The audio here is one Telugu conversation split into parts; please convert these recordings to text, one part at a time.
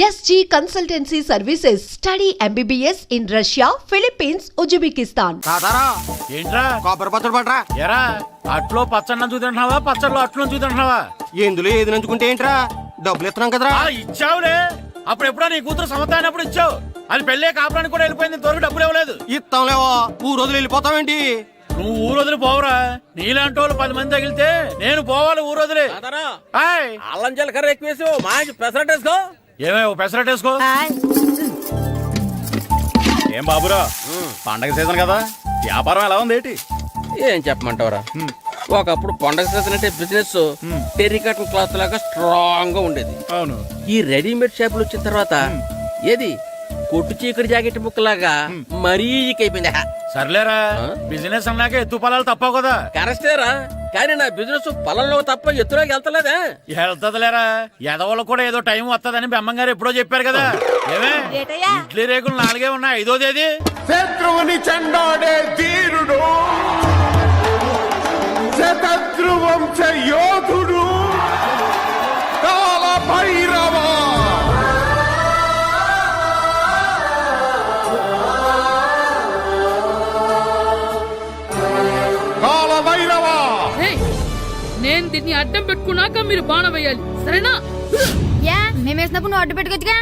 SG Consultancy Services. Study MBBS in Russia, Philippines, Uzbekistan. ఏంట్రా కొబ్బరి పచ్చడి పట్రా. ఎరా అట్లో పచ్చడి చూద్దాంటున్నావా పచ్చడిలో అట్లు చూద్దాంటున్నావా? ఎందులో ఏది నంచుకుంటే ఏంట్రా, డబ్బులు ఇస్తున్నాం కదరా. ఇచ్చావులే, అప్పుడు ఎప్పుడో నీ కూతురు సమత అయినప్పుడు ఇచ్చావు. అది పెళ్ళే కాపురానికి కూడా వెళ్ళిపోయింది, ఇంతవరకు డబ్బులు ఇవ్వలేదు. ఇస్తాంలేవో, ఊరు వదిలి వెళ్ళిపోతావేంటి? నువ్వు ఊరు వదిలి పోవురా, నీలాంటి వాళ్ళు 10 మంది తగిలితే నేను పోవాలి ఊరు వదిలి. అల్లం జీలకర్ర ఎక్కువేసి మంచి పెసరట్ వేసుకో. ఏమేమో పెసరట్ వేసుకో. ఏం బాబురా, పండగ సీజన్ కదా, వ్యాపారం ఎలా ఉంది ఏంటి? ఏం చెప్పమంటావురా, ఒకప్పుడు పండగ సీజన్ అంటే బిజినెస్ టెర్రికాటన్ క్లాత్ లాగా స్ట్రాంగ్ గా ఉండేది. అవును, ఈ రెడీమేడ్ షాపులు వచ్చిన తర్వాత ఏది కొట్టు చీకటి జాకెట్ ముక్కలాగా మరీ అయిపోయింది. సర్లేరా, బిజినెస్ అన్నాక ఎత్తు పొలాలు తప్పవు కదా. కరెస్టేరా, కానీ నా బిజినెస్ పొలంలో తప్ప ఎత్తులోకి వెళ్తలేదా? వెళ్తదిలేరా, ఎదవలు కూడా ఏదో టైం వస్తుందని బెమ్మంగారు ఎప్పుడో చెప్పారు కదా. ఏమే ఇడ్లీ రేకులు 4 ఉన్నాయి, 5వ తేదీ. శత్రువుని చెండాడే ధీరుడు, శతద్రు వంశ యోధుడు కాల భైరవ. నేను దీన్ని అడ్డం పెట్టుకున్నాక మీరు బాణ వేయాలి, సరేనా? మేమేసినప్పుడు నువ్వు అడ్డు పెట్టుకోవచ్చుగా.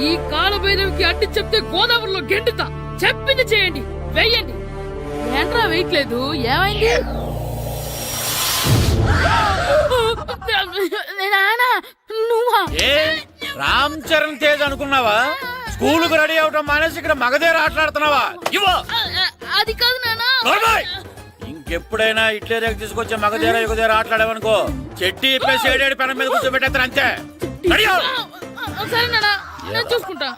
ఈ కాలభైరవికి అడ్డు చెప్తే గోదావరిలో గెంటుతా. చెప్పింది చేయండి, వెయ్యండి. ఏంట్రా వేయట్లేదు, ఏమైంది? నువ్వా? రామ్ చరణ్ తేజ్ అనుకున్నావా? స్కూలుకు రెడీ అవటం మానేసి ఇక్కడ మగధేర ఆటలాడుతున్నావా? ఇవ్వ. అది కాదు నానా. ఇంకెప్పుడైనా ఇట్లే రేపు తీసుకొచ్చే మగధేర యుగధేర ఆటలాడేవనుకో, చెట్టి ఇప్పేసి 7 పెనం మీద కూర్చోబెట్టేస్తారు అంతే. సరే నానా, నేను చూసుకుంటా.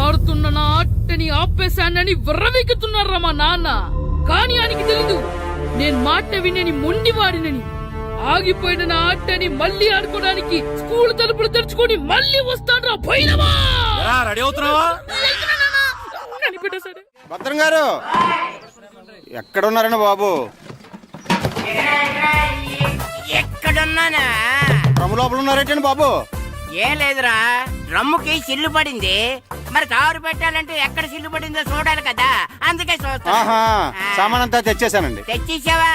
ఆడుతున్న నా ఆటని ఆపేశానని విర్రవీగుతున్నారా మా నాన్న. కానీ ఆయనకి తెలీదు నేను మాట వినని మొండివాడినని. ఆగిపోయిన నా ఆటని మళ్ళీ ఆడుకోవడానికి స్కూల్ తలుపులు తెరుచుకొని మళ్ళీ వస్తాడ్రా భైరవా. రెడీ అవుతున్నావా? భద్రం గారు ఎక్కడున్నారండి బాబు? ఎక్కడున్నానా? డ్రమ్ము లోపల ఉన్నారేంటండి బాబు? ఏం లేదురా, డ్రమ్ముకి సిల్లు పడింది. మరి కారు పెట్టాలంటే ఎక్కడ సిల్లు పడిందో చూడాలి కదా, అందుకే చూస్తా. సామాన్ అంతా తెచ్చేసానండి. తెచ్చేసావా?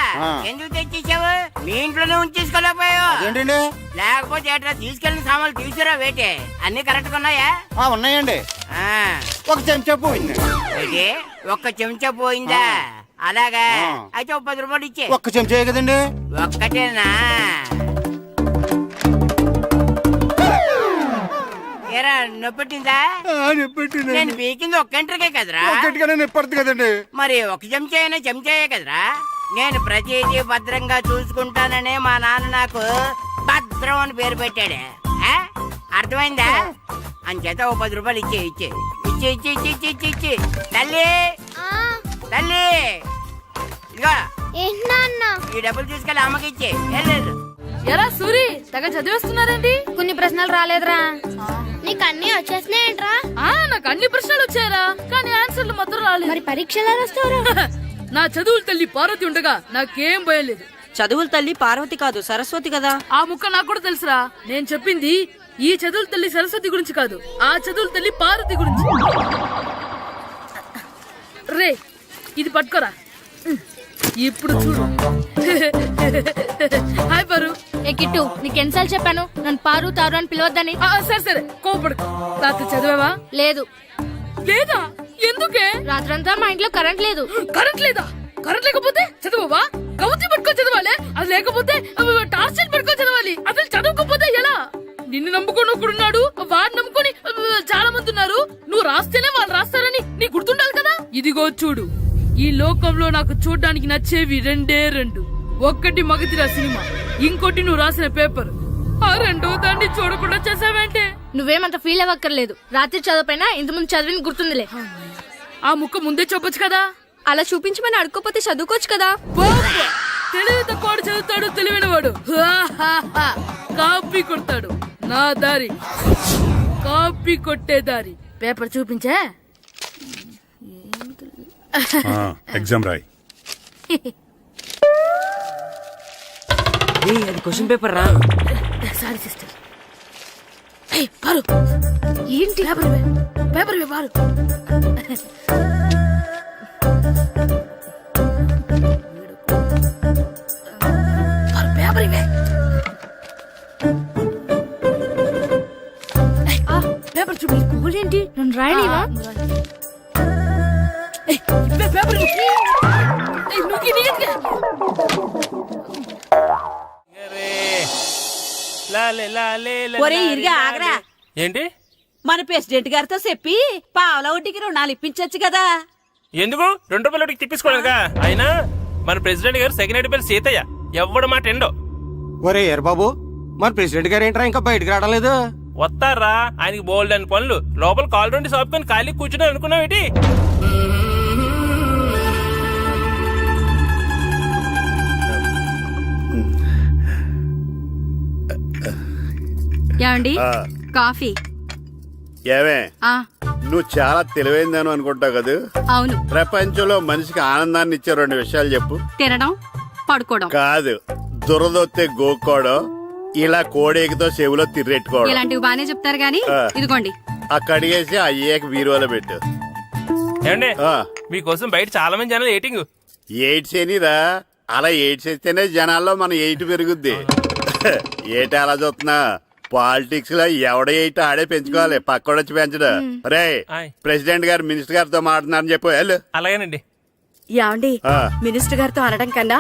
ఎందుకు తెచ్చేసావు? మీ ఇంట్లోనే ఉంచేసుకోలేకపోయావు ఏంటండి? లేకపోతే ఎట్లా తీసుకెళ్లిన సామాన్లు తీసుకురా వేటే. అన్ని కరెక్ట్ గా ఉన్నాయా? ఉన్నాయండి. ఒక చెంచా పోయింది. ఒక్క చెంచా పోయిందా? అలాగా, అయితే 10 రూపాయలు ఇచ్చే. ఒక్క చెంచా కదండి? ఒక్కటేనా? ఏరా, నొప్పెట్టిందా? నేను పీకింది ఒక్క గంటకే కదరా. కదండి. మరి ఒక చెంచాయే కదరా. నేను ప్రతిదీ భద్రంగా చూసుకుంటాననే మా నాన్న నాకు భద్రం అని పేరు పెట్టాడు. అర్థమైందా? అంచేత 10 రూపాయలు ఇచ్చే. తల్లి తల్లి, ఇదిగో ఈ డబ్బులు తీసుకెళ్ళి అమ్మకి ఇచ్చే. ఎరా సూరి, తెగ చదివేస్తున్నారండి. కొన్ని ప్రశ్నలు రాలేదురా. నీకు అన్ని వచ్చేసినాయంట్రా? నాకు అన్ని ప్రశ్నలు వచ్చాయరా, కానీ ఆన్సర్లు మాత్రం రాలేదు. మరి పరీక్షలు రాస్తావురా? నా చదువుల తల్లి పార్వతి ఉండగా నాకేం భయం లేదు. చదువుల తల్లి పార్వతి కాదు, సరస్వతి కదా. ఆ ముక్క నాకు కూడా తెలుసురా. నేను చెప్పింది ఈ చదువుల తల్లి సరస్వతి గురించి కాదు, ఆ చదువుల తల్లి పార్వతి గురించి. రే, ఇది పట్టుకోరా. ఇప్పుడు చూడు. హాయ్ పారు. ఏ కిట్టు, నీకెన్నిసార్లు చెప్పాను నన్ను పారు తారు అని పిలవద్దని? సరే కోపడుకో. రాత్రి చదివావా? లేదు. లేదా? ఎందుకే? రాత్రంతా మా ఇంట్లో కరెంట్ లేదు. కరెంట్ లేదా? కరెంట్ లేకపోతే చదవవా? కవతి పట్టుకొని చదవాలి. అది లేకపోతే టార్చ్ పట్టుకొని చదవాలి. అసలు చదవకపోతే ఎలా? నిన్ను నమ్ముకొని ఒకడున్నాడు, వాడిని నమ్ముకొని చాలా మంది ఉన్నారు. నువ్వు రాస్తేనే వాళ్ళు రాస్తారని నీకు గుర్తుండాలి కదా. ఇదిగో చూడు, ఈ లోకంలో నాకు చూడ్డానికి నచ్చేవి 2. ఒక్కటి మగధిర సినిమా, ఇంకోటి నువ్వు రాసిన పేపర్. ఆ 2వ దాన్ని చూడకుండా చేసావేంటే? నువ్వేమంత ఫీల్ అవ్వక్కర్లేదు. రాత్రి చదవపోయినా ఇంతకుముందు చదివిన గుర్తుందిలే. ఆ ముక్క ముందే చెప్పొచ్చు కదా. అలా చూపించమని అడుక్కోపోతే చదువుకోవచ్చు కదా. తెలివి తక్కువ చదువుతాడు, తెలివైన వాడు కాపీ కొడతాడు. నా దారి కాపీ కొట్టే దారి. పేపర్ చూపించే. ఎగ్జామ్ రాయి. అది క్వశ్చన్ పేపర్ రా. Sorry sister. పారు ఏంటి పేపర్ ఇవే బారు. పేపర్ ఇవే పేపర్ చూడు. ఏంటి నన్ను రాయనివా? పేపర్ నువ్వు నీట్గా ఒరే ఇరిగా ఆగరా. ఏంటి మన ప్రెసిడెంట్ గారితో చెప్పి పావుల వడ్డీకి రుణాలు ఇప్పించొచ్చు కదా. ఎందుకు 2 రూపాయలకి తిప్పించుకోలేదుగా. అయినా మన ప్రెసిడెంట్ గారు సెకండ్ హెడ్ పేరు సీతయ్య, ఎవడు మాట ఎండో. ఒరే ఎర్ బాబు, మన ప్రెసిడెంట్ గారు ఏంట్రా ఇంకా బయటకు రావడం లేదు? వస్తారా, ఆయనకి బోల్డ్ అని పనులు. లోపల కాల్ రెండు సాపుకొని ఖాళీ కూర్చుని అనుకున్నావేటి? ఏమండి కాఫీ? ఏమే ఆ నువ్వు చాలా తెలివైందని అనుకుంటావు కదా. అవును. ప్రపంచంలో మనిషికి ఆనందాన్ని ఇచ్చే 2 విషయాలు చెప్పు. తినడం, పడుకోవడం. కాదు, దురదొత్తే గోక్కోవడం, ఇలా కోడేకితో చెవులో తిర్రెట్టుకోవడం. ఇలాంటివి బానే చెప్తారు గానీ ఇదిగోండి. కడిగేసి అయ్యాక బీరువాలో పెట్టు. ఏమండి మీకోసం బయట చాలా మంది జనాలు ఎయిటింగ్. ఎయిడ్స్ ఏనిరా, అలా ఎయిడ్స్ వేస్తేనే జనాల్లో మన ఎయిట్ పెరుగుద్ది. ఏటి అలా చూస్తున్నా? పాలిటిక్స్ లో ఎవడ ఎయిట్ ఆడే పెంచుకోవాలి, పక్కడొచ్చి పెంచడు. రే ప్రెసిడెంట్ గారు మినిస్టర్ గారితో మాట్లాడుతున్నారని చెప్పు. వెళ్ళు. అలాగేనండి. యాండి మినిస్టర్ గారితో అనడం కన్నా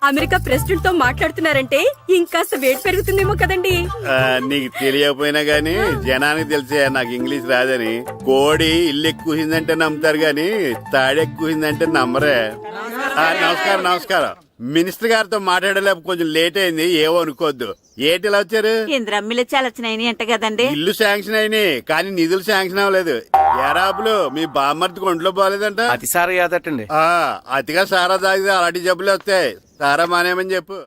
అమెరికా ప్రెసిడెంట్ తో మాట్లాడుతున్నారంటే ఇంకాస్త వేడి పెరుగుతుందేమో కదండి. నీకు తెలియకపోయినా గానీ జనానికి తెలిసే నాకు ఇంగ్లీష్ రాదని. కోడి ఇల్లు ఎక్కువసిందంటే నమ్ముతారు గాని తాడెక్కువసిందంటే నమ్మరే. నమస్కారం నమస్కారం. మినిస్టర్ గారితో మాట్లాడలేక కొంచెం లేట్ అయింది, ఏమో అనుకోవద్దు. ఏటి ఇలా వచ్చారు? ఇంద్రమ్మిలు చాలా వచ్చినాయి అంట కదండి. ఇల్లు శాంక్షన్ అయినాయి కానీ నిధులు శాంక్షన్ అవ్వలేదు. ఎరాపులు మీ బామ్మర్తికి ఒంట్లో పోలేదంట. అతిసారి యాదటండి. అతిగా సారా తాగితే అలాంటి జబ్బులు వస్తాయి. సారా మానేమని చెప్పు.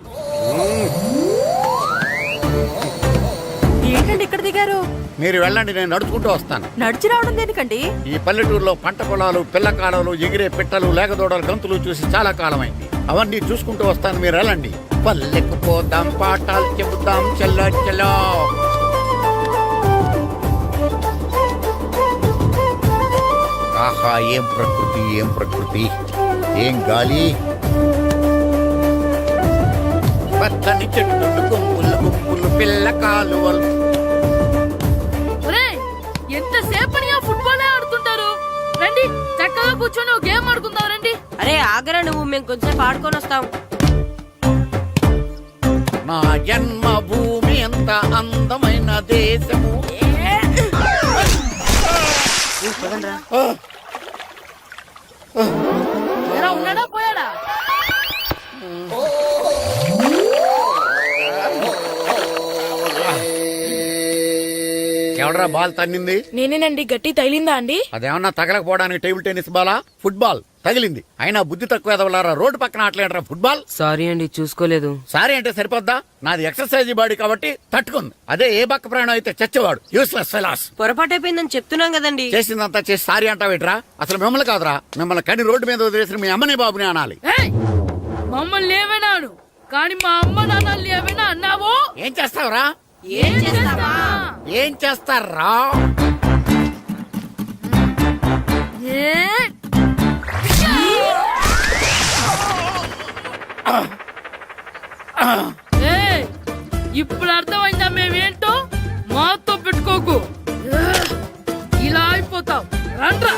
ఏంటండి ఇక్కడ దిగారు? మీరు వెళ్ళండి, నేను నడుచుకుంటూ వస్తాను. నడిచి రావడం దేనికండి? ఈ పల్లెటూరులో పంట పొలాలు, పిల్ల కాలాలు, ఎగిరే పిట్టలు, లేగదోడలు, గంతులు చూసి చాలా కాలమైంది. అవన్నీ చూసుకుంటూ వస్తాను, మీరు వెళ్ళండి. పల్లెకు పోదాం, పాఠాలు చెబుతాం, చల్లో చల్లో. ఆహా, ఏం ప్రకృతి, ఏం ప్రకృతి, ఏం గాలి. పచ్చని చెట్లు, గుంపులు గుంపులు, పిల్ల కాలువలు. ఎంతసేపని ఫుట్బాల్ ఆడుతుంటారు. రండి చక్కగా కూర్చొని ఒక గేమ్ ఆడుకుందాం. రండి. అరే ఆగరా నువ్వు, మేము కొంచెం ఆడుకొని వస్తాం. నా జన్మభూమి ఎంత అందమైన దేశము. ఉన్నాడా పోయాడా? ఎవడరా బాల్ తన్నింది? నేనేనండి. గట్టి తగిలిందా అండి? అదేమన్నా తగలకపోవడానికి టేబుల్ టెన్నిస్ బాలా, ఫుట్బాల్ తగిలింది. అయినా బుద్ధి తక్కువ ఎదవలారా, రోడ్డు పక్కన ఆటలేడరా ఫుట్బాల్. సారీ అండి, చూసుకోలేదు. సారీ అంటే సరిపోద్దా? నాది ఎక్సర్సైజ్ బాడీ కాబట్టి తట్టుకుంది. అదే ఏ బక్క ప్రాణం అయితే చచ్చేవాడు. Useless fellas. పొరపాటు అయిపోయిందని చెప్తున్నాం కదండి. చేసిందంతా చేసి సారీ అంటావేట్రా? అసలు మిమ్మల్ని కాదురా, మిమ్మల్ని కని రోడ్డు మీద వదిలేసిన మీ అమ్మని బాబుని అనాలి. మమ్మల్ని ఏమైనాడు కానీ మా అమ్మ నాన్నల్ని ఏమైనా అన్నావో ఏం చేస్తావురా? ఏం చేస్తావా? ఏం చేస్తారా? ఇప్పుడు అర్థమైందా మేమేంటో? మాతో పెట్టుకోకు, ఇలా అయిపోతావు. రండ్రా.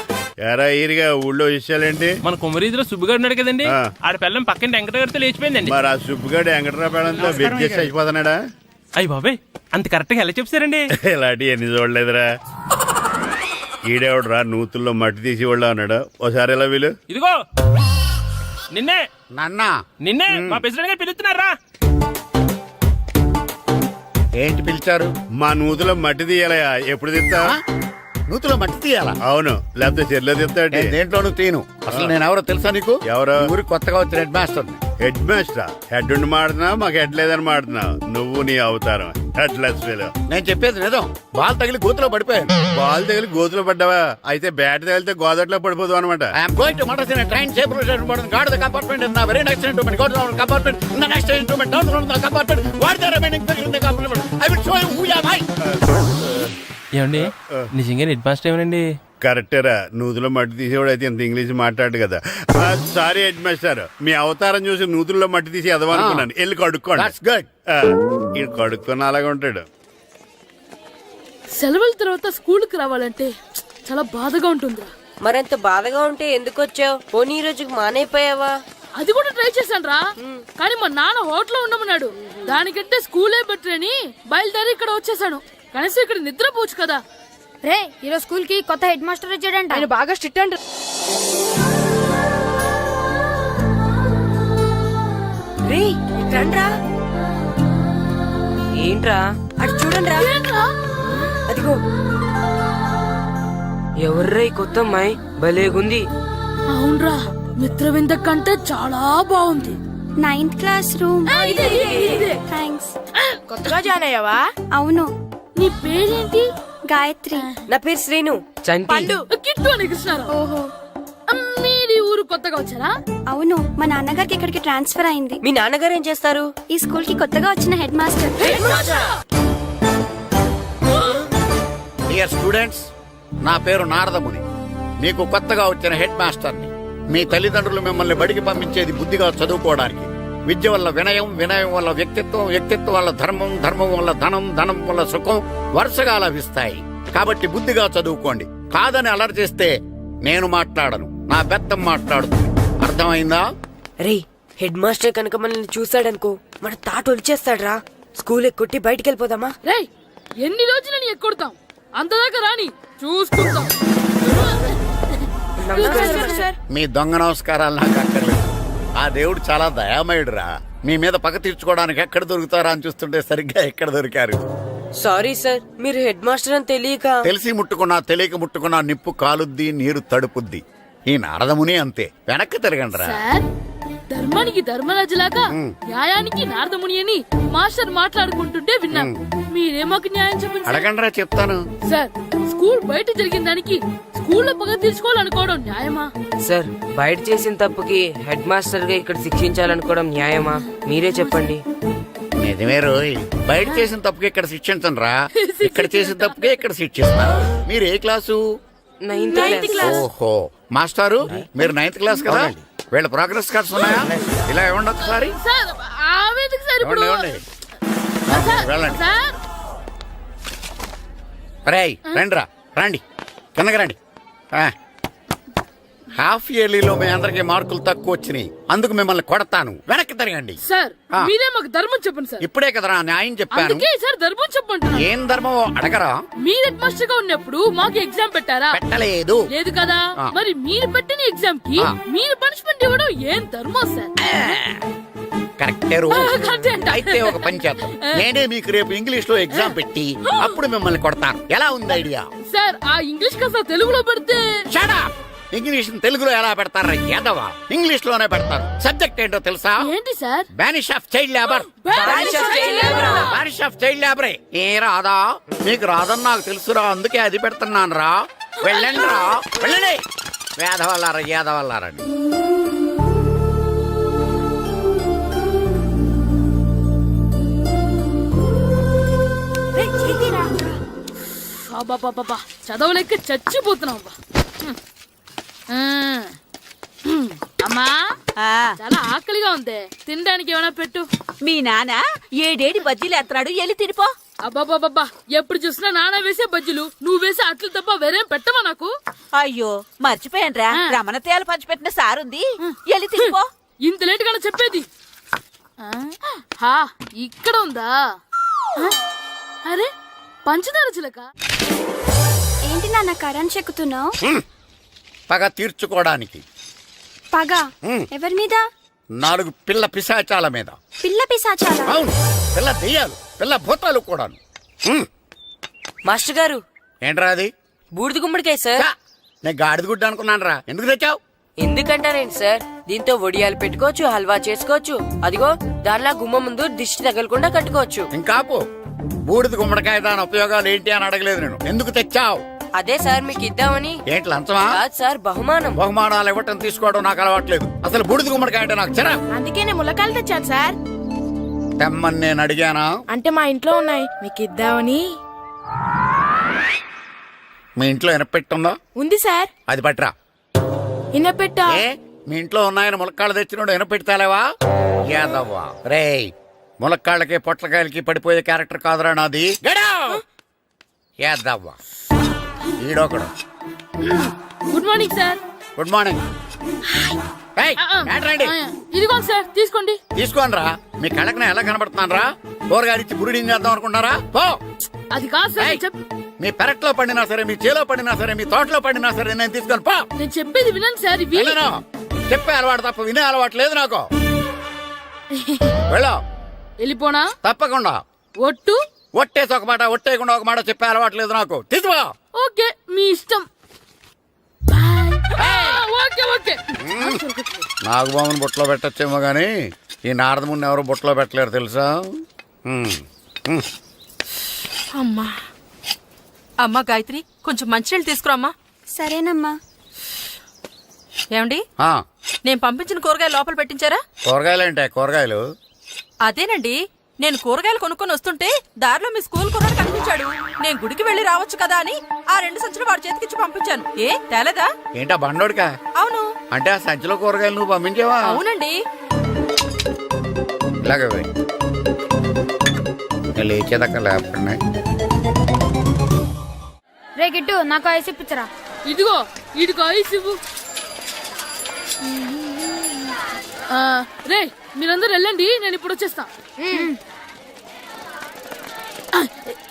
ఎరా ఈరిగా ఊళ్ళో విషయాలేంటి? మన కుమరీధిలో సుబ్బుగాడు ఉన్నాడు కదండి, ఆడ పిల్లం పక్కన వెంకటగారితో లేచిపోయిందండి. మరి ఆ సుబ్బుగాడు వెంకటరాపేడంతో వెజ్జెస్ అయిపోతున్నాడా? అయ్యి బాబాయ్, అంత కరెక్ట్ గా ఎలా చెప్తారండి? ఇలాంటి ఎన్ని చూడలేదురా. ఈడేవడరా నూతుల్లో మట్టి తీసి వాళ్ళు అన్నాడు. ఓసారి ఎలా వీలు? ఇదిగో నిన్నే నాన్న, నిన్నే మా ప్రెసిడెంట్ గారు పిలుస్తున్నారా? ఏంటి పిలిచారు? మా నూతులో మట్టి తీయాలయా. ఎప్పుడు తీస్తా? నూతులో మట్టి తీయాలా? అవును, లేకపోతే చెర్లో తీస్తాడు. దేంట్లోనూ తీను. అసలు నేను ఎవరో తెలుసా నీకు? ఎవరో? ఊరికి కొత్తగా వచ్చిన head master. Head master? Head ఉండి మాడుతున్నావు, మాకు హెడ్ లేదని మాడుతున్నావు. నువ్వు నీ అవతారం హెడ్ లెస్ ఫెలో. నేను చెప్పేది నిజం. బాల్ తగిలి గోతులో పడిపోయాను. బాల్ తగిలి గోతులో పడ్డావా? అయితే బ్యాట్ తగిలితే గోదట్లో పడిపోదు అనమాట. I'm going to Madras train safeguard the compartment in the very next instrument. Go to the compartment in the next instrument. Down from the compartment. What the remaining thing in the compartment? I will show you who you are. ఏమండి నిజంగా హెడ్ మాస్టర్ ఏమనండి? కరెక్టేరా, నూతులో మట్టి తీసేవాడు అయితే ఇంత ఇంగ్లీష్ మాట్లాడు కదా. సారీ హెడ్ మాస్టర్, మీ అవతారం చూసి నూతుల్లో మట్టి తీసి ఎదవనుకున్నాను. వెళ్ళి కడుక్కోండి. ఈడు కడుక్కొని అలాగే ఉంటాడు. సెలవుల తర్వాత స్కూల్కి రావాలంటే చాలా బాధగా ఉంటుందిరా. మరంత బాధగా ఉంటే ఎందుకు వచ్చావు? పోనీ ఈ రోజుకి మానైపోయావా? అది కూడా ట్రై చేశాను రా, కానీ మా నాన్న హోటల్లో ఉండమన్నాడు. దానికంటే స్కూలే బెటర్ అని బయలుదేరి ఇక్కడ వచ్చేసాను. కనీసం ఇక్కడ నిద్రపోవచ్చు కదా. రే ఈరోజు స్కూల్ కి కొత్త హెడ్ మాస్టర్ వచ్చాడంట. ఆయన బాగా స్ట్రిక్ట్ అంట. రే రండ్రా. ఏంట్రా అటు చూడండి రా. అదిగో ఎవర్రా ఈ కొత్త అమ్మాయి? భలేగుంది. అవునరా, మిత్రవింద కంటే చాలా బాగుంది. 9th class room. థ్యాంక్స్. కొత్తగా జాయిన్ అయ్యావా? అవును. నీ పేరేంటి? గాయత్రి. నా పేరు శ్రీను. చంటి. కిట్టు అని కృష్ణారావు. ఓహో. మీది ఊరు కొత్తగా వచ్చారా? అవును, మా నాన్నగారికి ఇక్కడికి ట్రాన్స్ఫర్ అయింది. మీ నాన్నగారు ఏం చేస్తారు? ఈ స్కూల్ కి కొత్తగా వచ్చిన హెడ్ మాస్టర్. డియర్ స్టూడెంట్స్, నా పేరు నారదముని. మీకు కొత్తగా వచ్చిన హెడ్ మాస్టర్ని. మీ తల్లిదండ్రులు మిమ్మల్ని బడికి పంపించేది బుద్ధిగా చదువుకోవడానికి. విద్య వల్ల వినయం, వినయం వల్ల వ్యక్తిత్వం, వ్యక్తిత్వం వల్ల ధర్మం, ధర్మం వల్ల ధనం, ధనం వల్ల సుఖం వరుసగా లభిస్తాయి. కాబట్టి బుద్ధిగా చదువుకోండి. కాదని అలర్ చేస్తే నేను మాట్లాడను, నా బెత్తం మాట్లాడుతుంది. అర్థమైందా? రే హెడ్ మాస్టర్ కనుక మనల్ని చూసాడనుకో మన తాట వచ్చేస్తాడ్రా. స్కూల్ ఎక్కొట్టి బయటికి వెళ్ళిపోదామా? రేయ్, ఎన్ని రోజులని ఎక్కొడతాం? అంతదాకా రాని చూసుకుంటాం. మీ దొంగ నమస్కారాలు నాకు అక్కర్లేదు. ఆ దేవుడు చాలా దయామయుడురా. మీ మీద పగ తీర్చుకోవడానికి ఎక్కడ దొరుకుతారా అని చూస్తుంటే సరిగ్గా ఎక్కడ దొరికారు. సారీ సార్, మీరు హెడ్ మాస్టర్ అని తెలియక. తెలిసి ముట్టుకున్నా తెలియక ముట్టుకున్నా నిప్పు కాలుద్ది, నీరు తడుపుద్ది. ఈ నారదముని అంతే. వెనక్కి తిరగండిరా. సార్, ధర్మానికి ధర్మరాజులాగా న్యాయానికి నారదముని అని మాస్టర్ మాట్లాడుకుంటుంటే విన్నాం. మీరే మాకు న్యాయం చెప్పండి. అడగండిరా, చెప్తాను. సార్, స్కూల్ బయట జరిగిన దానికి స్కూల్లో పగ తీర్చుకోవాలనుకోవడం న్యాయమా? సార్, బయట చేసిన తప్పుకి హెడ్ మాస్టర్ గా ఇక్కడ శిక్షించాలనుకోవడం న్యాయమా? మీరే చెప్పండి. నిజమే రోయ్, బయట చేసిన తప్పుకి ఇక్కడ శిక్షించను రా. ఇక్కడ చేసిన తప్పుకే ఇక్కడ శిక్షిస్తాను. మీరు ఏ క్లాసు? 9th class. ఓహో, మాస్టారు మీరు 9th క్లాస్ కదా? వీళ్ళ ప్రోగ్రెస్ కార్డ్స్ ఉన్నాయా? ఇలా ఇవ్వండి ఒకసారి. సార్, ఆవేదకు సార్ ఇప్పుడు. ఇవ్వండి. సార్, వెళ్ళండి. సార్. రేయ్ రండిరా, రండి కిందకి రండి. హాఫ్ ఇయర్లీలో మీ అందరికి మార్కులు తక్కువ వచ్చినాయి, అందుకు మిమ్మల్ని కొడతాను. వెనక్కి తిరగండి. సార్, మీరే మాకు ధర్మం చెప్పండి సార్. ఇప్పుడే కదరా న్యాయం చెప్పాను. అందుకే సార్ ధర్మం చెప్పంటున్నా. ఏం ధర్మమో అడగరా? మీరు హెడ్ మాస్టర్ గా ఉన్నప్పుడు మాకు ఎగ్జామ్ పెట్టారా? పెట్టలేదు. లేదు కదా. ఆ. మరి మీరు పెట్టిన ఎగ్జామ్ కి ఆ. మీరు పనిష్మెంట్ ఇవ్వడం ఏం ధర్మం సార్? కరెక్టే రో. కరెక్టే అంట. అయితే ఒక పని చేద్దాం. నేనే మీకు రేపు ఇంగ్లీష్ లో ఎగ్జామ్ పెట్టి అప్పుడు మిమ్మల్ని కొడతాను. ఎలా ఉంది ఐడియా? సార్, ఆ ఇంగ్లీష్ కాస్త తెలుగులో పెడితే. Shut up! ఇంగ్లీష్ తెలుగులో ఎలా పెడతారా యాదవా? ఇంగ్లీష్ లోనే పెడతారు. సబ్జెక్ట్ ఏంటో తెలుసా? ఏంటి sir? Banish of child labour. Banish of child లేబరే. ఏ రాదా? మీకు రాదని నాకు తెలుసురా, అందుకే అది పెడుతున్నాను రా. వెళ్ళండి రా, వెళ్ళండి. వేదవల్లారా, యాదవల్లారండి. అబ్బా, చదవలేక చచ్చిపోతున్నాం. అమ్మా, చాలా ఆకలిగా ఉంది, తినడానికి ఏమైనా పెట్టు. మీ నాన్న ఏడేడి బజ్జీలు ఎత్తాడు, ఎల్లి తినిపో. అబ్బాబాబా, ఎప్పుడు చూసినా నాన్న వేసే బజ్జీలు, నువ్వు వేసే అట్లు తప్ప వేరేం పెట్టవా నాకు? అయ్యో మర్చిపోయానురా, రమణ తేలు పంచిపెట్టిన సారుంది, ఎల్లి తినిపో. ఇంత లేట్ గా చెప్పేది. ఇక్కడ ఉందా? అరే, పంచదార చిలక. ఏంటి నాన్న కరెంట్ చెక్కుతున్నావు? పగ తీర్చుకోవడానికి. పగ ఎవరి మీద? 4 పిల్ల పిశాచాల మీద. పిల్ల పిశాచాలా? అవును, పిల్ల దెయ్యాలు, పిల్ల భూతాలు కూడాను. మాస్టర్ గారు, ఏంట్రా అది? బూడిద గుమ్మడికాయ సార్. ఛా, నేను గాడిద గుడ్డ అనుకున్నాను రా. ఎందుకు తెచ్చావు? ఎందుకంటారేంటి సార్, దీంతో వడియాలు పెట్టుకోవచ్చు, హల్వా చేసుకోవచ్చు. అదిగో దానిలా గుమ్మ ముందు దిష్టి తగలకుండా కట్టుకోవచ్చు. ఇంకాపు, బూడిద గుమ్మడికాయ దాని ఉపయోగాలు ఏంటి అని అడగలేదు నేను. ఎందుకు తెచ్చావు? అదే సార్ మీకు ఇద్దామని. ఏంటి లంచమా? కాదు సార్, బహుమానం. బహుమానాలు ఇవ్వటం తీసుకోవడం నాకు అలవాట్లేదు. అసలు బూడిద గుమ్మడికాయ అంటే నాకు చిరా. అందుకే నేను ములకాయలు తెచ్చాను సార్. తెమ్మని నేను అడిగానా? అంటే మా ఇంట్లో ఉన్నాయి, మీకు ఇద్దామని. మీ ఇంట్లో ఎనపెట్టుందా? ఉంది సార్. అది పట్రా. ఇన్నపెట్టా? ఏ మీ ఇంట్లో ఉన్నాయని ములక్కాళ్ళు తెచ్చినోడు ఎనపెడతాలేవా? యాదవ్వా రేయ్, ములక్కాళ్ళకి పొట్లకాయలకి పడిపోయే క్యారెక్టర్ కాదురా నాది. యాదవ్వా ఈడొకడు. Good morning sir. Good morning. ఇదిగోండి సార్, తీసుకోండి. తీసుకోనరా, మీ కళ్ళకి ఎలా కనబడుతున్నాను రా? కూరగాయలిచ్చి పురిడి చేద్దాం అనుకుంటారా? పో. అది కాదు సార్. మీ పెరట్లో పండినా సరే, మీ చేలో పండినా సరే, మీ తోటలో పండినా సరే నేను తీసుకొని పో. నేను చెప్పేది వినండి సార్. ఇవి చెప్పే అలవాటు తప్ప వినే అలవాటు లేదు నాకు. వెళ్ళో. వెళ్ళిపోనా? తప్పకుండా. ఒట్టు? ఒట్టేసి ఒక మాట, ఒట్టేయకుండా ఒక మాట చెప్పే అలవాటు లేదు నాకు. తీసుకో. ఓకే, మీ ఇష్టం. Okay okay. నాగబాబుని బుట్టలో పెట్టచ్చేమో గాని ఈ నారదముని ఎవరు బుట్టలో పెట్టలేరు తెలుసా? అమ్మా అమ్మా గాయత్రి, కొంచెం మంచినీళ్ళు తీసుకురామ్మా. సరేనమ్మా. ఏమండి, ఆ, నేను పంపించిన కూరగాయలు లోపల పెట్టించారా? కూరగాయలేంటే కూరగాయలు? అదేనండి, నేను కూరగాయలు కొనుక్కొని వస్తుంటే దారిలో మీ స్కూల్ కుర్రాడు కనిపించాడు. నేను గుడికి వెళ్లి రావచ్చు కదా అని ఆ 2 సంచులు వాడి చేతికిచ్చి పంపించాను. ఏ తేలేదా? ఏంటా బండోడికా? అవును. అంటే ఆ సంచిలో కూరగాయలు నువ్వు పంపించావా? అవునండి. ఇలాగే లేచేదాకా లేకుండా. రే గిట్టు, నాకు ఐస్ ఇప్పించరా. ఇదిగో ఇదిగో ఐస్ ఇవ్వు. రే మీరందరూ వెళ్ళండి, నేను ఇప్పుడు వచ్చేస్తా.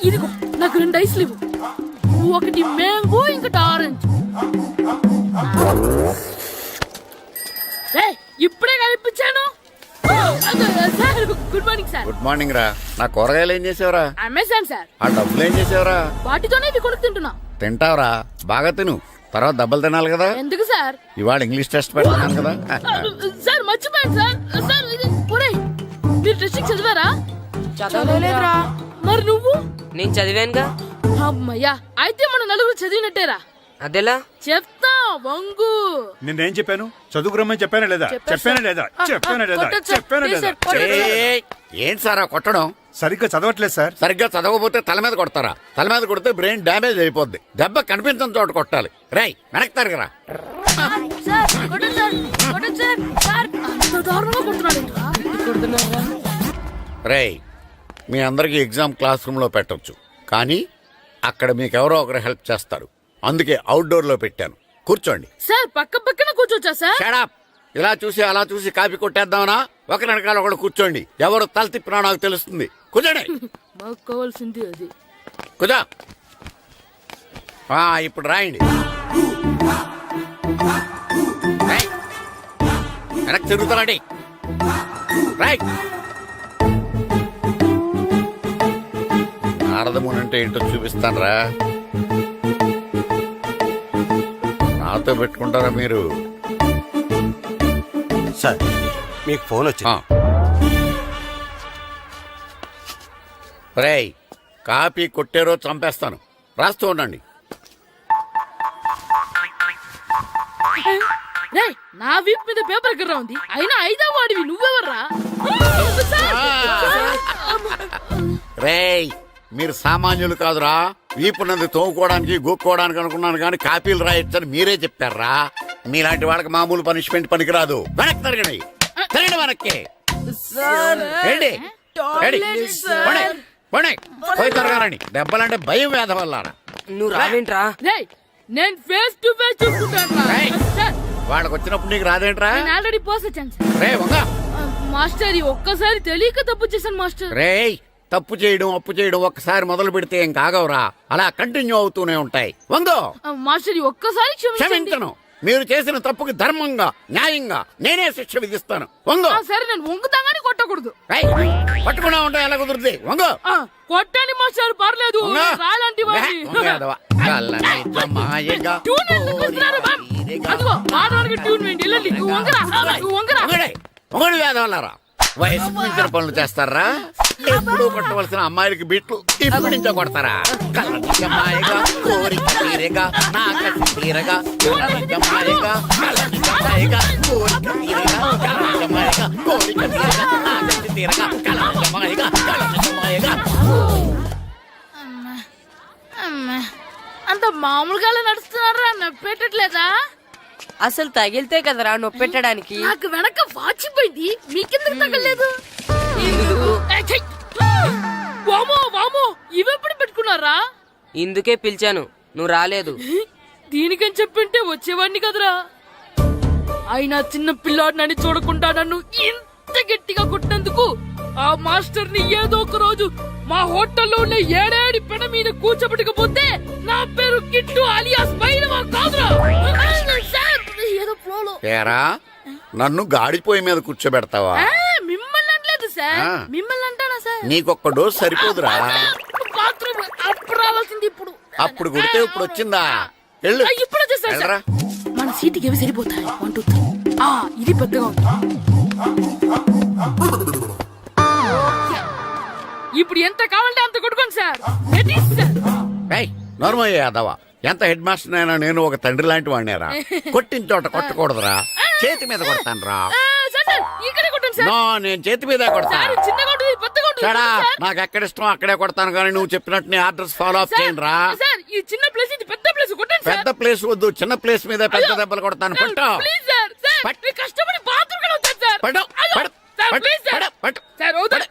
ఇదిగో నాకు 2 ఐస్లు ఇవ్వు. ఒకటి మ్యాంగో, ఇంకటి ఆరెంజ్. ఇప్పుడే కనిపించాను. Sir good morning sir. Good morning రా. నా కూరగాయలు ఏం చేసావురా? Amazon sir. ఆ డబ్బులు ఏం చేసావురా? వాటితోనే ఇవి కొనుక్కు తింటున్నా. తింటావురా, బాగా తిను. తర్వాత దెబ్బలు తినాలి కదా. ఎందుకు సార్? ఇవాళ ఇంగ్లీష్ టెస్ట్ పెడుతున్నాను కదా. సార్ మర్చిపోయాను సార్. సార్ మీరు టెస్టింగ్ చదివారా? చదవలేదురా. మరి నువ్వు? నేను చదివానుగా. అమ్మయ్యా, అయితే మన నలుగురు చదివినట్టేరా. అదెలా? చెప్తా వంగు. నేనేం చెప్పాను? చదువుకురమ్మని చెప్పానా లేదా? చెప్పానా లేదా? చెప్పానా లేదా? చెప్పానా లేదా? ఏంటి సార్ కొట్టడం? సరిగ్గా చదవట్లేదు సార్. సరిగ్గా చదవకపోతే తల మీద కొడతారా? తల మీద కొడితే బ్రెయిన్ డ్యామేజ్ అయిపోద్ది. దెబ్బ కనిపించిన చోట కొట్టాలి. రై వెనక్కి తరగరా. రేయ్, మీ అందరికి ఎగ్జామ్ క్లాస్ రూమ్ లో పెట్టొచ్చు, కానీ అక్కడ మీకు ఎవరో ఒకరు హెల్ప్ చేస్తారు. అందుకే అవుట్డోర్ లో పెట్టాను. కూర్చోండి. సార్ పక్క పక్కన కూర్చోచ్చా సార్? షడప్. ఇలా చూసి అలా చూసి కాపీ కొట్టేద్దామనా? ఒకరి వెనకాల ఒకడు కూర్చోండి. ఎవరు తల తిప్పినా నాకు తెలుస్తుంది. కూర్చోండి. మాకు కావాల్సింది అది. కూర్చో. ఇప్పుడు రాయండి. వెనక్కి తిరుగుతారండి. రైట్. నారదముని అంటే ఏంటో చూపిస్తాను రా. నాతో పెట్టుకుంటారా మీరు? సార్ మీకు ఫోన్ వచ్చింది. రేయ్, కాపీ కొట్టారో చంపేస్తాను. రాస్తూ ఉండండి. రేయ్, నా వీప్ మీద పేపర్ ఎక్కడ ఉంది? అయినా 5వ వాడివి నువ్వెవర్రా? రేయ్, మీరు సామాన్యులు కాదురా. వీపునంది తోముకోవడానికి గోక్కోవడానికి అనుకున్నాను, కానీ కాపీలు రాయొచ్చని మీరే చెప్పారా? మీలాంటి వాళ్ళకి మామూలు పనిష్మెంట్ పనికిరాదు. వెనక్కి తిరగండి. తిరగండి వెనక్కి. పోయి తిరగారండి. దెబ్బలంటే భయం వేద వల్ల. నువ్వు రావేంట్రా? నేను ఫేస్ టు ఫేస్ చూసుకుంటాను. వాళ్ళకి వచ్చినప్పుడు నీకు రాదేంట్రా? నేను ఆల్రెడీ పోస్ వచ్చాను సార్. రే వంగా. మాస్టర్ ఒక్కసారి తెలియక తప్పు చేశాను మాస్టర్. రేయ్, తప్పు చేయడం అప్పు చేయడం ఒక్కసారి మొదలు పెడితే ఏం కాగవరా. అలా కంటిన్యూ అవుతూనే ఉంటాయి. వందో. మాస్టర్ ఒక్కసారి క్షమించను. మీరు చేసిన తప్పుకి ధర్మంగా న్యాయంగా నేనే శిక్ష విధిస్తాను. వంగో. సరే, నేను వంగుతాగానే కొట్టకూడదు. పట్టుకున్నా ఉంటా ఎలా కుదురుతుంది? వంగో. కొట్టండి మాస్టర్, పర్లేదు. రాలాంటి వేదవల్లారా, వయసు మించిన పనులు చేస్తారా? ఎప్పుడు కొట్టవలసిన అమ్మాయిలకి బిట్లు ఇప్పుడు నుంచో కొడతారా? కళ్ళనిజమాయగా కోరిక తీరగా నా కసి తీరగా కళ్ళనిజమాయగా కళ్ళనిజమాయగా కోరిక తీరగా కళ్ళనిజమాయగా కోరిక తీరగా నా కసి తీరగా కళ్ళనిజమాయగా కళ్ళనిజమాయగా. అంత మామూలుగా నడుస్తున్నారా? నొప్పెట్టట్లేదా? అసలు తగిలితే కదరా నొప్పెట్టడానికి. నాకు వెనక వాచిపోయింది, మీకెందుకు తగలేదు? వామో వామో, ఇవెప్పుడు పెట్టుకున్నారా? ఇందుకే పిలిచాను, నువ్వు రాలేదు. దీనికని చెప్పింటే వచ్చేవాడిని కదరా. అయినా చిన్న పిల్లాడినని చూడకుండా నన్ను ఇంత గట్టిగా కొట్టినందుకు ఆ మాస్టర్ ని ఏదో ఒక రోజు మా హోటల్లో ఉన్న ఏడేడి పెన మీద కూర్చోబెట్టకపోతే నా పేరు కిట్టు అలియాస్ బైరవా కాదురా. ఏదో ఫ్లోలో. ఏరా నన్ను గాడిపోయి మీద కూర్చోబెడతావా? మిమ్మల్ని అనలేదు సార్, మిమ్మల్ని అంటానా సార్? నీకొక్క డోస్ సరిపోదురా. బాత్రూమ్ అప్పుడు రావాల్సింది ఇప్పుడు. అప్పుడు కొడితే ఇప్పుడు వచ్చిందా? వెళ్ళు. ఇప్పుడు వచ్చేసారు సార్. వెళ్ళరా. మన సీటుకి ఏవి సరిపోతాయి? 1 2 3. ఇది పెద్దగా ఉంది. ఇప్పుడు ఎంత కావాలంటే అంత కొట్టుకోండి సార్. నోర్మయ్య యాదవ, ఎంత హెడ్ మాస్టర్ అయినా నేను ఒక తండ్రి లాంటి వాడినేరా. కొట్టిన చోట కొట్టకూడదురా, చేతి మీద కొడతాను రా. ఇక్కడే కొట్టండి సార్. నో, నేను చేతి మీద కొడతాను. చిన్నగా ఉంటుంది, పెద్దగా ఉంటుంది సడా, సార్. నాకు ఎక్కడ ఇష్టం అక్కడే కొడతాను, కానీ నువ్వు చెప్పినట్టు నీ ఆర్డర్స్ ఫాలో అప్ చేయండి రా. సార్ ఈ చిన్న ప్లేస్, ఇది పెద్ద ప్లేస్, కొట్టండి సార్. పెద్ద ప్లేస్ వద్దు, చిన్న ప్లేస్ మీద పెద్ద దెబ్బలు కొడతాను. పట్టు. Please sir. సార్ మీ కష్టపడి బాత్రూమ్ కి వచ్చాను సార్. పట్టు. పట్టు. సార్ పట్టు. Please sir. పట్టు. సార్ వద్దు.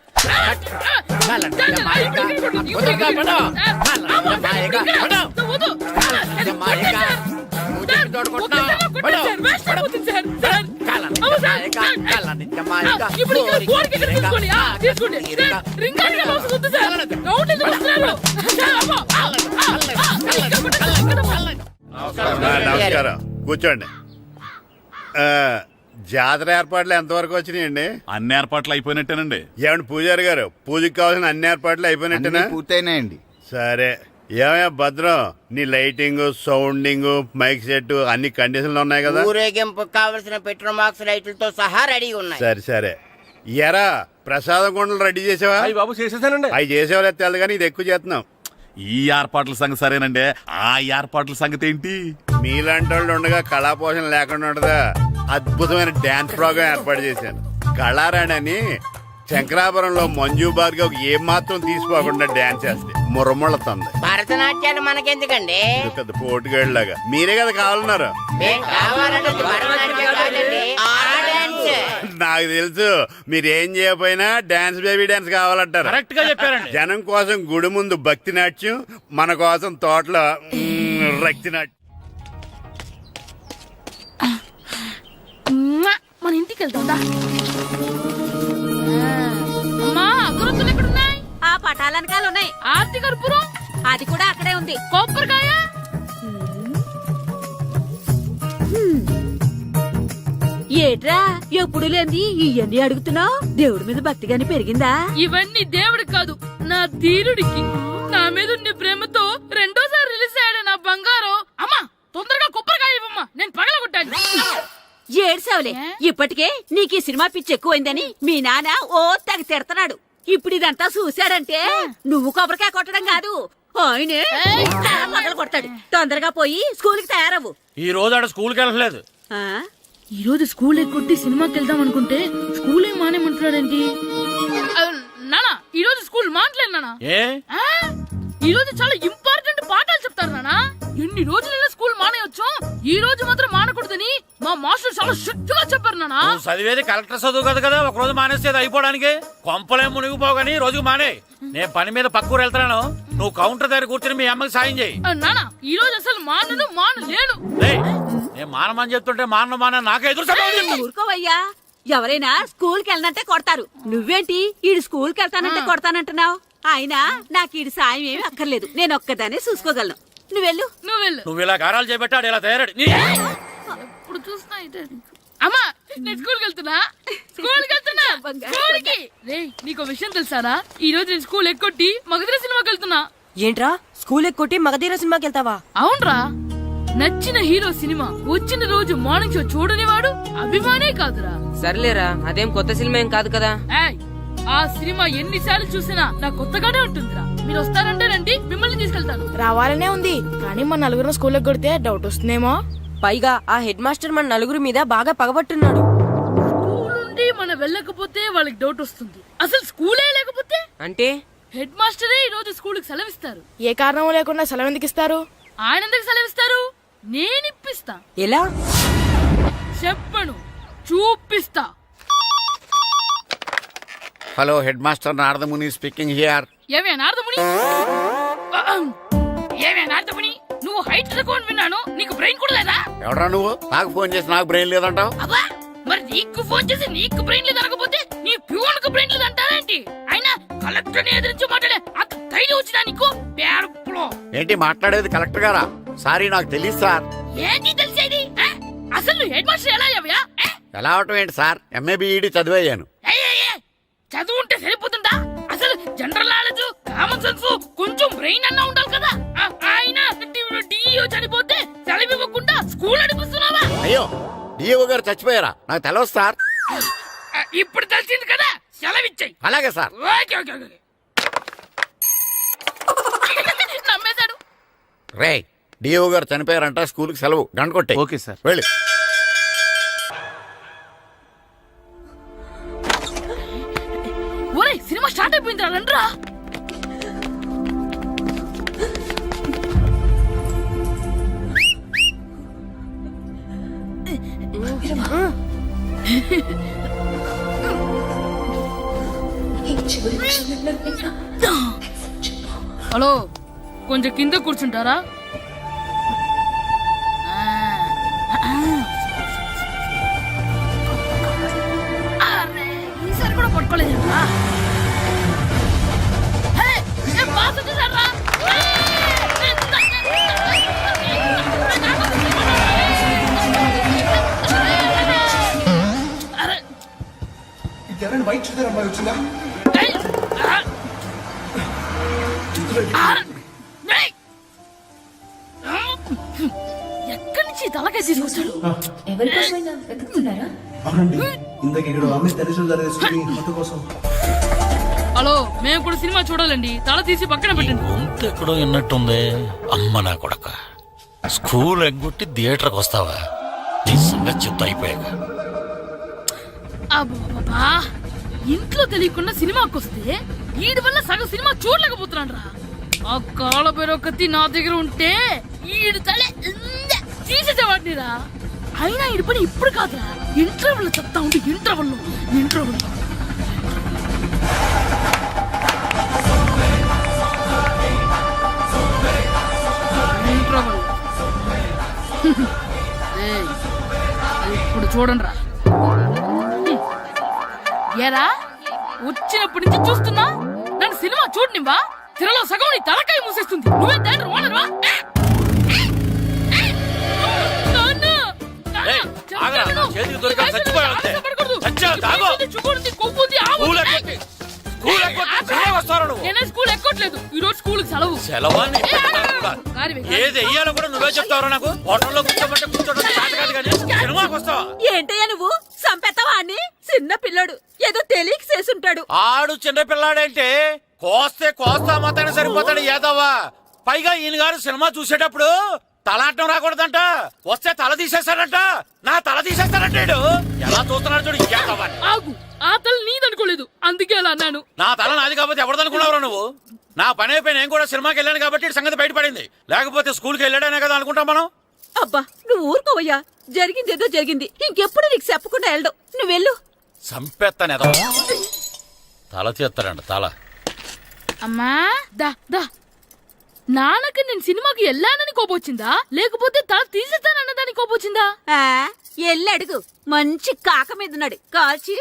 నమస్కారం, కూర్చోండి. జాతర ఏర్పాట్లు ఎంతవరకు వచ్చినాయండి? అన్ని ఏర్పాట్లు అయిపోయినట్టేనండి. ఏమండి పూజారి గారు, పూజకి కావాల్సిన అన్ని ఏర్పాట్లు అయిపోయినట్టేనా? పూర్తయినాయండి. సరే, ఏమయ్యా భద్రం, నీ లైటింగ్, సౌండింగ్, మైక్ సెట్ అన్ని కండిషన్లు ఉన్నాయి కదా? ఊరేగింపు కావలసిన పెట్రోల్ మార్క్స్ లైట్లతో సహా రెడీ ఉన్నాయి. సరే సరే. ఎరా ప్రసాదం కొండలు రెడీ చేసావా? బాబు చేసేసానండి. అవి చేసేవాళ్ళు తెలదు కానీ ఇది ఎక్కువ చేస్తున్నాం. ఈ ఏర్పాట్ల సంగతి సరేనండి, ఆ ఏర్పాట్ల సంగతి ఏంటి? మీలాంటి వాళ్ళు ఉండగా కళాపోషణ లేకుండా ఉండదా? అద్భుతమైన డాన్స్ ప్రోగ్రామ్ ఏర్పాటు చేశాను. కళారాణి అని శంకరాపురంలో మంజు భార్గవ్ ఏం మాత్రం తీసుకోకుండా డాన్స్ చేస్తే మురముళ్ళతుంది. భరతనాట్యాలు మనకెందుకండి? పెద్ద పోటుగాళ్ళలాగా మీరే కదా కావాలన్నారు. మేం కావాలన్నది భరతనాట్యం కాదండి, ఆ డాన్స్. నాకు తెలుసు, మీరేం చేయకపోయినా డాన్స్ బేబీ డాన్స్ కావాలంటారు. కరెక్ట్ గా చెప్పారండి. జనం కోసం గుడి ముందు భక్తి నాట్యం, మన కోసం తోటలో రక్తి నాట్యం. మన ఇంటికి వెళ్తా. అమ్మా అగరొత్తులు ఎక్కడున్నాయి? ఆ పటాలనకాలు ఉన్నాయి. ఆర్తి కర్పూరం అది కూడా అక్కడే ఉంది. కొబ్బరికాయ ఏట్రా ఎప్పుడు లేని ఇవన్నీ అడుగుతున్నావు? దేవుడి మీద భక్తి గాని పెరిగిందా? ఇవన్నీ దేవుడికి కాదు, నా ధీరుడికి. నా మీద ఉండే ప్రేమతో రెండోసారి రిలీజ్ అయ్యాడు నా బంగారం. అమ్మా తొందరగా కొబ్బరికాయ ఇవ్వమ్మా, నేను పగలగొట్టాను. ఏడ్సావులే, ఇప్పటికే నీకు ఈ సినిమా పిచ్చి ఎక్కువైందని మీ నాన్న ఓ తెగ తిడతాడు. ఇప్పుడు ఇదంతా చూశాడంటే నువ్వు కొబ్బరికాయ కొట్టడం కాదు, ఆయనే పగల కొడతాడు. తొందరగా పోయి స్కూల్ కి తయారవ్వు. ఈ రోజు ఆడ స్కూల్కి వెళ్ళలేదు. ఆ? ఈ రోజు స్కూల్ ఎక్కొట్టి సినిమాకి వెళ్దాం అనుకుంటే స్కూల్ ఏం మానేమంటున్నాడేంటి? నానా ఈ రోజు స్కూల్ మానట్లేదు నానా. ఏ ఈ రోజు చాలా ఇంపార్టెంట్ పాఠాలు చెప్తారు నానా. ఎన్ని రోజులైనా స్కూల్ మానేయొచ్చు, ఈ రోజు మాత్రం మానకూడదని మా మాస్టర్ చాలా స్ట్రిక్ట్ గా చెప్పారు నానా. నువ్వు చదివేది కలెక్టర్ చదువు కదా కదా, ఒక రోజు మానేసేది అయిపోవడానికి. కొంపలే మునిగిపోగాని రోజుకు మానే. నేను పని మీద పక్కూరు వెళ్తున్నాను, నువ్వు కౌంటర్ దగ్గర కూర్చొని మీ అమ్మకి సాయం చేయి. నానా ఈ రోజు అసలు మానలేను. నేను మానమని చెప్తుంటే మాన నాకే ఎదురు. ఊరుకోవయ్యా, ఎవరైనా స్కూల్ కి వెళ్ళనంటే కొడతారు. నువ్వేంటి ఈడు స్కూల్ కి వెళ్తానంటే కొడతానంటున్నావు? అయినా నాకు ఈడు సాయం ఏమి అక్కర్లేదు, నేను ఒక్కదానే చూసుకోగలను. నువ్వెళ్ళు. నువ్వు ఇలా గారాలు చేపెట్టాడు ఇలా తయారాడు. ఇప్పుడు చూస్తా అమ్మా, నేను స్కూల్కి వెళ్తున్నా. స్కూల్కి రేయ్, నీకు విషయం తెలుసారా? ఈ రోజు నేను స్కూల్ ఎక్కొట్టి మగధీర సినిమాకి వెళ్తున్నా. ఏంట్రా స్కూల్ ఎక్కొట్టి మగధీర సినిమాకి వెళ్తావా? అవునరా, నచ్చిన హీరో సినిమా వచ్చిన రోజు మార్నింగ్ షో చూడనివాడు అభిమానే కాదురా. సర్లేరా, అదేం కొత్త సినిమా ఏం కాదు కదా. ఆ సినిమా ఎన్నిసార్లు చూసినా నా కొత్తగానే ఉంటుందిరా. మీరు వస్తారంటే రండి, మిమ్మల్ని తీసుకెళ్తాను. రావాలనే ఉంది, కానీ మన నలుగురు స్కూల్కి కొడితే డౌట్ వస్తుందేమో. పైగా ఆ హెడ్ మాస్టర్ మన నలుగురి మీద బాగా పగబట్టున్నాడు. స్కూల్ నుండి మనం వెళ్ళకపోతే వాళ్ళకి డౌట్ వస్తుంది. అసలు స్కూలే లేకపోతే అంటే హెడ్ మాస్టరే ఈ రోజు స్కూల్ కి సెలవిస్తారు. ఏ కారణం లేకుండా సెలవు ఎందుకు ఇస్తారు? ఆయన ఎందుకు సెలవిస్తారు? నేను ఇప్పిస్తా. ఎలా? చెప్పను, చూపిస్తా. Hello head master Naradamuni speaking here. ఏమే నారదముని, ఏమే నారదముని, నువ్వు హైట్ తక్కువ విన్నాను, నీకు బ్రెయిన్ కూడా లేదా? ఎవడా నువ్వు? నాకు ఫోన్ చేసి నాకు బ్రెయిన్ లేదంటావు? అబ్బా, మరి నీకు ఫోన్ చేసి నీకు బ్రెయిన్ లేదనకపోతే నీ ప్యూన్కు బ్రెయిన్ లేదంటారేంటి? అయినా కలెక్టర్ ని ఎదిరించి మాట్లాడే అంత ధైర్యం వచ్చినా నీకు? పేరులో ఏంటి మాట్లాడేది? కలెక్టర్ గారా? సారీ, నాకు తెలియదు సార్. ఏంటి తెలిసేది? అసలు నువ్వు హెడ్ మాస్టర్ ఎలా అయ్యావ్యా? ఎలా అవటం ఏంటి సార్? MA B Ed చదివయ్యాను. చదువు ఉంటే సరిపోతుందా? అసలు జనరల్ నాలెడ్జ్, కామన్ సెన్స్, కొంచెం బ్రెయిన్ అన్నా ఉండాలి కదా. ఆయన డిఇఓ చనిపోతే సెలవు ఇవ్వకుండా స్కూల్ నడిపిస్తున్నావా? అయ్యో, డిఓ గారు చచ్చిపోయారా? నాకు తెలియదు సార్. ఇప్పుడు తెలిసింది కదా, సెలవిచ్చాయి. అలాగే సార్. Okay okay okay. నమ్మేశాడు. రే, డిఓ గారు చనిపోయారంట, స్కూల్కి సెలవు. గంట కొట్టే. Okay sir. వెళ్ళి. ఒరే, సినిమా స్టార్ట్ అయిపోయింది రండ్రా. హలో, కొంచెం కింద కూర్చుంటారా? ఈసారి కూడా పట్టుకోలేదా? వైట్ చూద్దరు అమ్మాయి వచ్చిందా? ఎక్కడి నుంచి తలకాయ తీసుకొచ్చాడు? అవునండి, ఇందాక ఇక్కడ అమ్మాయి తల్లిదండ్రులు కోసం. హలో, మేము కూడా సినిమా చూడాలండి. తల తీసి పక్కన పెట్టండి. గొంతు ఎక్కడో విన్నట్టుంది. అమ్మ నా కొడక, స్కూల్ ఎగ్గొట్టి థియేటర్కి వస్తావా? నీ సంగతి చెప్తా అయిపోయాక. అబ్బా, ఇంట్లో తెలియకుండా సినిమాకి వస్తే వీడి వల్ల సగం సినిమా చూడలేకపోతున్నాడు రా. ఆ కాళ్ళ పేరొకతి నా దగ్గర ఉంటే ఈడు తలే తీసేసేవాడిని రా. అయినా ఈడి పని ఇప్పుడు కాదురా, ఇంటర్వెల్ చెప్తా ఉంటే ఇంటర్వెల్ ఇప్పుడు చూడండి రా. ఏరా, వచ్చినప్పటి నుంచి చూస్తున్నా, నన్ను సినిమా చూడనివ్వా? తిరలో సగం నీ తలకాయ మూసేస్తుంది. నువ్వే దాన్ని ఓనర్వా? నేనే స్కూల్ ఎక్కట్లేదు, ఈ రోజు స్కూల్ సెలవు. ఏది వెయ్యాలో కూడా నువ్వే చెప్తావరా? నాకు హోటల్లో కూర్చోమంటే కూర్చోడం చేత కాదు కానీ సినిమాకి వస్తావా? ఏంటయ్యా నువ్వు సంపెత్తవా అని? చిన్న పిల్లడు ఏదో తెలియక చేసుంటాడు. ఆడు చిన్న పిల్లాడంటే కోస్తే కోస్తా మాత్రమే సరిపోతాడు ఏదవ్వా. పైగా ఈయన గారు సినిమా చూసేటప్పుడు తలాటం రాకూడదంట, వస్తే తల తీసేస్తాడంట. నా తల తీసేస్తాడంటాడు. ఎలా చూస్తున్నాడు చూడు. ఆగు, ఆ తల నీదనుకోలేదు, అందుకే అలా అన్నాను. నా తల నాది కాబట్టి ఎవరిదనుకున్నావురా నువ్వు? నా పని అయిపోయి నేను కూడా సినిమాకి వెళ్ళాను కాబట్టి సంగతి బయటపడింది. లేకపోతే స్కూల్కి వెళ్ళాడనే కదా అనుకుంటాం మనం. అబ్బా, నువ్వు ఊరుకోవయ్యా. జరిగిందేదో జరిగింది, ఇంకెప్పుడు నీకు చెప్పకుండా వెళ్ళడు. నువ్వు వెళ్ళు. సంపెత్తనేదో తల తీస్తాడంట. తల అమ్మా, దా దా. నాన్నకి నేను సినిమాకి వెళ్ళానని కోపొచ్చిందా, లేకపోతే తల తీసేస్తానన్నదాని కోపొచ్చిందా? ఎల్లి అడుగు. మంచి కాక మీద ఉన్నాడు, కాల్చి